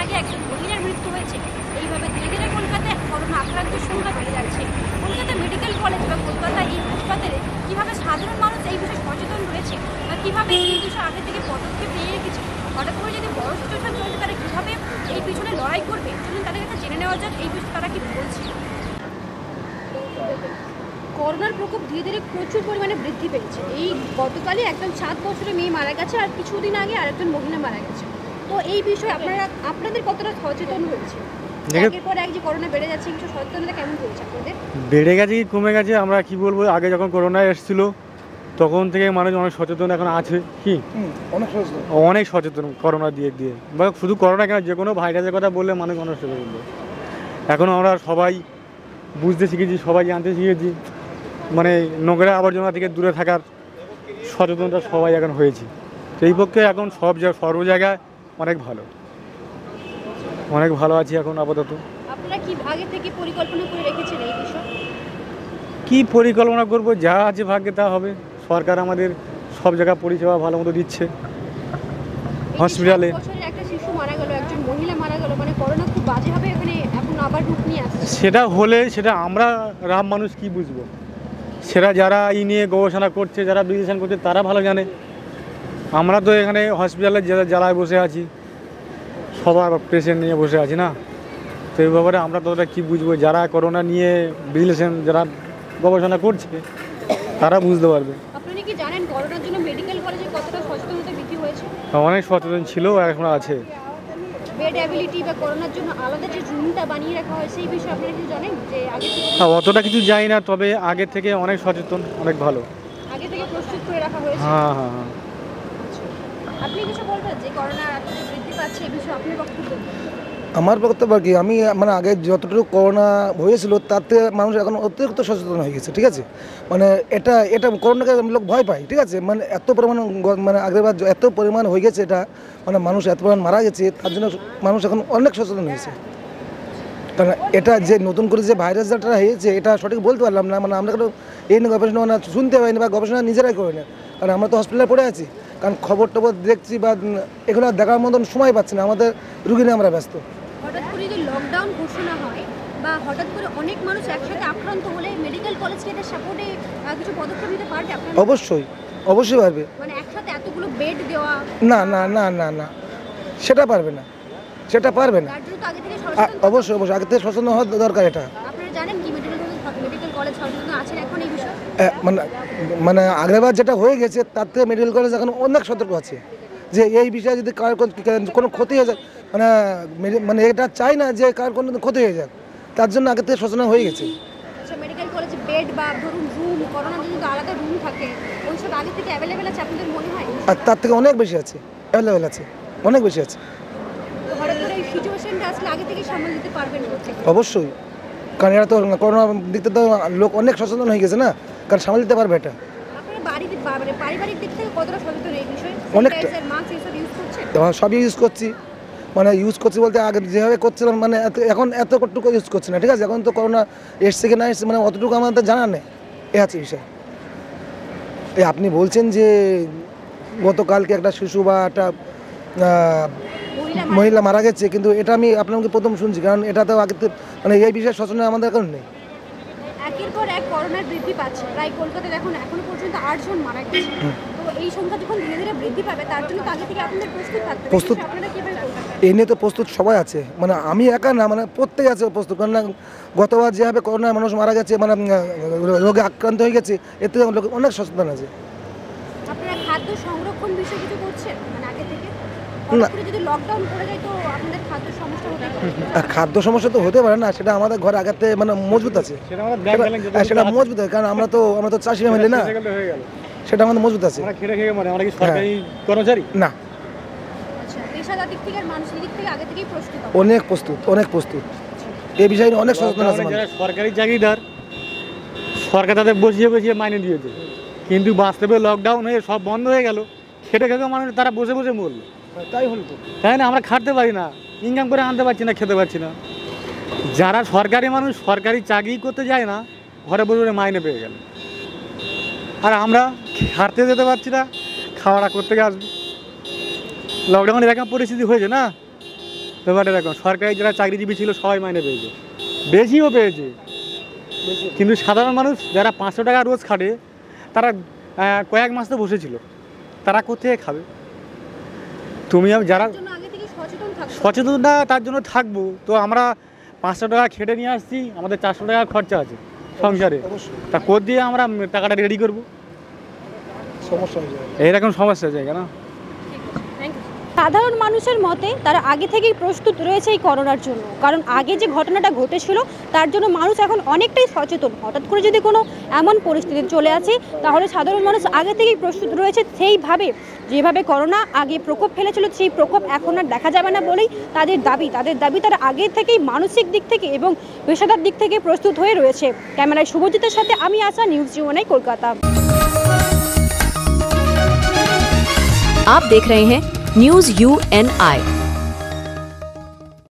আগে একজন মহিলার মৃত্যু হয়েছে। এইভাবে ধীরে ধীরে কলকাতায় করোনা আক্রান্তের সংখ্যা বেড়ে যাচ্ছে। কলকাতা মেডিকেল কলেজ বা কলকাতা এই হাসপাতালে কীভাবে সাধারণ মানুষ এই বিষয়ে সচেতন রয়েছে বা কীভাবে এই বিষয়ে আগে থেকে পদক্ষেপ নিয়ে রেখেছে, হঠাৎ করে যদি বড় সিচুয়েশন চলছে তারা কীভাবে এই পিছনে লড়াই করবে, চলুন তাদের কাছে জেনে নেওয়া যাক এই বিষয়ে তারা কি বলছে। করোনার প্রকোপ ধীরে ধীরে প্রচুর পরিমাণে বৃদ্ধি পেয়েছে। এই গতকালই একজন 7 বছরের মেয়ে মারা গেছে, আর কিছুদিন আগে আরেকজন মহিলা মারা গেছে। তো এই বিষয়ে আপনাদের কতটা সচেতন হয়েছে? একের পর এক যে করোনা বেড়ে যাচ্ছে, কিছু সচেতনতা কেমন হয়েছে আপনাদের? বেড়ে গেছে কি কমে গেছে আমরা কি বলবো, আগে যখন করোনা এসেছিল তখন থেকে মানুষ অনেক সচেতন এখন আছে। কি অনেক সচেতন করোনা দিয়ে বা শুধু করোনা কেন, যে কোনো ভাইরাসের কথা বললে মানুষ অনেক সচেতন। এখন আমরা সবাই বুঝতে শিখেছি, সবাই জানতে শিখেছি, মানে নোংরা আবর্জনা থেকে দূরে থাকার সচেতনতা সবাই এখন হয়েছে। সেই পক্ষে এখন সর্ব জায়গায় অনেক ভালো আছি এখন আপাতত। আপনারা কি আগে থেকে পরিকল্পনা করে রেখেছেন এই বিষয়ে? কি পরিকল্পনা করব, যা আছে ভাগ্যে তা হবে। সরকার আমাদের সব জায়গায় পরিষেবা ভালো মতো দিচ্ছে। হসপিটালে একটা শিশু মারা গেল, একজন মহিলা মারা গেল, মানে করোনা খুব বাজেভাবে এখানে এখন আবার রূপ নিয়ে আসছে। সেটা হলে সেটা আমরা রাম মানুষ কি বুঝবো, সেটা যারা এই নিয়ে গবেষণা করছে, যারা বিশ্লেষণ করছে তারা ভালো জানে। আমরা তো এখানে হসপিটালে জ্বালায় বসে আছি, সবার পেশেন্ট নিয়ে বসে আছি না, তো এই ব্যাপারে আমরা তো ওটা কী বুঝবো। যারা করোনা নিয়ে বিশ্লেষণ, যারা গবেষণা করছে তারা বুঝতে পারবে। আপনি কি জানেন করোনার জন্য মেডিকেল কলেজে কতটা সচেতনতা বৃদ্ধি হয়েছে? অনেক সচেতন ছিল, এখন আছে। বেড অ্যাবিলিটি বা করোনার জন্য আলাদা যে রুমটা বানিয়ে রাখা হয় সেই বিষয়ে আপনারা কি জানেন? যে আগে অতটা কিছু জানি না, তবে আগে থেকে অনেক সচেতন, অনেক ভালো, আগে থেকে প্রস্তুত করে রাখা হয়েছে। হ্যাঁ। আপনি কিছু বলবেন যে করোনা এত বৃদ্ধি পাচ্ছে এই বিষয়ে আপনার বক্তব্য? আমার বক্তব্য কি, আমি মানে আগে যতটুকু করোনা হয়েছিল তাতে মানুষ এখন অতিরিক্ত সচেতন হয়ে গেছে। ঠিক আছে, মানে এটা করোনাকে লোক ভয় পায়। ঠিক আছে, মানে এত পরিমাণ মানে আগেরবার এত পরিমাণ হয়ে গেছে, এটা মানে মানুষ এত পরিমাণ মারা গেছে, তার জন্য মানুষ এখন অনেক সচেতন হয়েছে। কারণ এটা যে নতুন করে যে ভাইরাস যেটা হয়েছে এটা সঠিক বলতে পারলাম না, মানে আমরা এই নিয়ে গবেষণা মানে শুনতে পাইনি বা গবেষণা নিজেরাই করি না, কারণ আমরা তো হসপিটালে পড়ে আছি। কারণ খবর টবর দেখছি বা এগুলো দেখার মতন সময় পাচ্ছি না, আমাদের রুগী নিয়ে আমরা ব্যস্ত। হঠাৎ করে যদি লকডাউন ঘোষণা হয় বা হঠাৎ করে অনেক মানুষ একসাথে আক্রান্ত হলে মেডিকেল কলেজকে এটা সাপোর্টে কিছু পদক্ষেপ নিতে পারবে আপনারা? অবশ্যই পারবে। মানে একসাথে এতগুলো বেড দেওয়া? না, সেটা পারবে না। তার জন্য তো আগে থেকে অবশ্যই আগে থেকে সচেতন হওয়া দরকার। এটা আপনারা জানেন কি মেডিকেল কলেজ সচেতন আছেন এখন এই বিষয়ে? মানে আগেরবার যেটা হয়ে গেছে তার থেকে মেডিকেল কলেজ এখন অনেক সতর্ক আছে যে এই বিষয়ে যদি কার কোনো ক্ষতি হয়ে যায়, মানে এটা চাই না যে কার কোনো ক্ষতি হয়ে যাক, তার জন্য আগে থেকে সচেতন হয়ে গেছে। আচ্ছা, মেডিকেল কলেজে বেড বা ধরুন রুম, করোনার জন্য তো আলাদা রুম থাকে, ওই সব আগে থেকে অ্যাভেলেবেল আছে আপনাদের মনে হয়? আর তার থেকে অনেক বেশি আছে, অ্যাভেলেবেল আছে, অনেক বেশি আছে। হঠাৎ করে এই সিচুয়েশনটা আসলে আগে থেকে সামাল দিতে পারবেন? অবশ্যই, কারণ এরা তো করোনা দিকতে তো লোক অনেক সচেতন হয়ে গেছে না, কারণ সামাল দিতে পারবে এটা। আপনারা বাড়িতে পারিবারিক দিক থেকে কতটা সচেতন এই বিষয়ে? অনেকটা। মাস্ক এসব ইউজ করছেন? সবই ইউজ করছি, মানে ইউজ করছি বলতে আগে যেভাবে করছিলাম মানে এখন এতটুকু ইউজ করছি না। ঠিক আছে, এখন তো করোনা এসছে কি না এসছে মানে অতটুকু আমাদের জানা নেই, এ আছে বিষয়। আপনি বলছেন যে গতকালকে একটা শিশু বা একটা মহিলা মারা গেছে, কিন্তু এটা আমি আপনাকে প্রথম শুনছি, কারণ এটা তো আগে মানে এই বিষয়ে সচেতন আমাদের এখন নেই। একের পর এক করোনার বৃদ্ধি পাচ্ছে, প্রায় কলকাতায় এখনো পর্যন্ত 8 জন মারা গেছে। তো এই সংখ্যা যখন ধীরে ধীরে বৃদ্ধি পাবে তার জন্য তো আগে থেকে আপনাদের প্রস্তুত থাকতে হবে। আপনারা কিভাবে করবেন? এই নিয়ে তো প্রস্তুত সবাই আছে, মানে আমি একা না, মানে প্রত্যেকে আছে প্রস্তুত। কারণ গতবার যেভাবে করোনায় মানুষ মারা গেছে, মানে রোগে আক্রান্ত হয়ে গেছে, এতে লোক অনেক সচেতন আছে। আপনারা খাদ্য সংরক্ষণ বিষয়ে কিছু করছেন মানে আগে থেকে? যদি লকডাউন করে যায় তো আপনাদের খাদ্য সমস্যা হতে পারে? খাদ্য সমস্যা তো হতে পারে না, সেটা আমাদের ঘরে আগে থেকে মানে মজবুত আছে, সেটা মজবুত আছে, কারণ আমরা তো চাষি ফ্যামিলি না, সেটা আমাদের মজবুত আছে। না, পেশাদার দিক থেকে আর মানসিক দিক থেকে আগে থেকেই প্রস্তুত? অনেক প্রস্তুত এই বিষয়ে অনেক সচেতন আছে। সরকারি চাকরিদার সরকার তাদের বসিয়ে মাইনে দিয়েছে, কিন্তু বাস্তবে লকডাউন হয়ে সব বন্ধ হয়ে গেল, খেটে মানুষ তারা বসে মরল। তাই হলো তো, তাই না? আমরা খাটতে পারি না, ইনকাম করে আনতে পারছি না, খেতে পারছি না। যারা সরকারি মানুষ সরকারি চাকরি করতে যায় না, ঘরে বসে মাইনে পেয়ে গেল, আর আমরা খাটতে যেতে পারছি না, খাওয়াটা করতে আসবো। লকডাউনে এরকম পরিস্থিতি হয়েছে না, ব্যাপারটা দেখো, সরকারি যারা চাকরিজীবী ছিল সবাই মাইনে পেয়েছে, বেশিও পেয়েছে, কিন্তু সাধারণ মানুষ যারা 500 টাকা রোজ খাটে তারা কয়েক মাস তো বসেছিল, তারা কোথায় খাবে? তুমি যারা তার জন্য আগে থেকে সচেতন থাকতে হবে। সচেতনতা তার জন্য থাকবো, তো আমরা 500 টাকা খেটে নিয়ে আসছি, আমাদের 400 টাকা খরচা আছে সংসারে, অবশ্যই তা কোথ দিয়ে আমরা টাকাটা রেডি করবো? সমস্যা হয়ে যায়। এইরকম সমস্যা জায়গা না। সাধারণ মানুষের মতে তারা আগে থেকেই প্রস্তুত রয়েছে এই করোনার জন্য, কারণ আগে যে ঘটনাটা ঘটেছিল তার জন্য মানুষ এখন অনেকটাই সচেতন। হঠাৎ করে যদি কোনো এমন পরিস্থিতি চলে আসে তাহলে সাধারণ মানুষ আগে থেকেই প্রস্তুত রয়েছে, সেইভাবে যেভাবে করোনা আগে প্রকোপ ফেলেছিল সেই প্রকোপ এখন আর দেখা যাবে না বলেই তাদের দাবি তারা আগে থেকেই মানসিক দিক থেকে এবং পেশাদার দিক থেকে প্রস্তুত হয়ে রয়েছে। ক্যামেরায় শুভজিতের সাথে আমি আশা, নিউজ জীবনাই, কলকাতা। आप देख रहे हैं न्यूज़ UNI।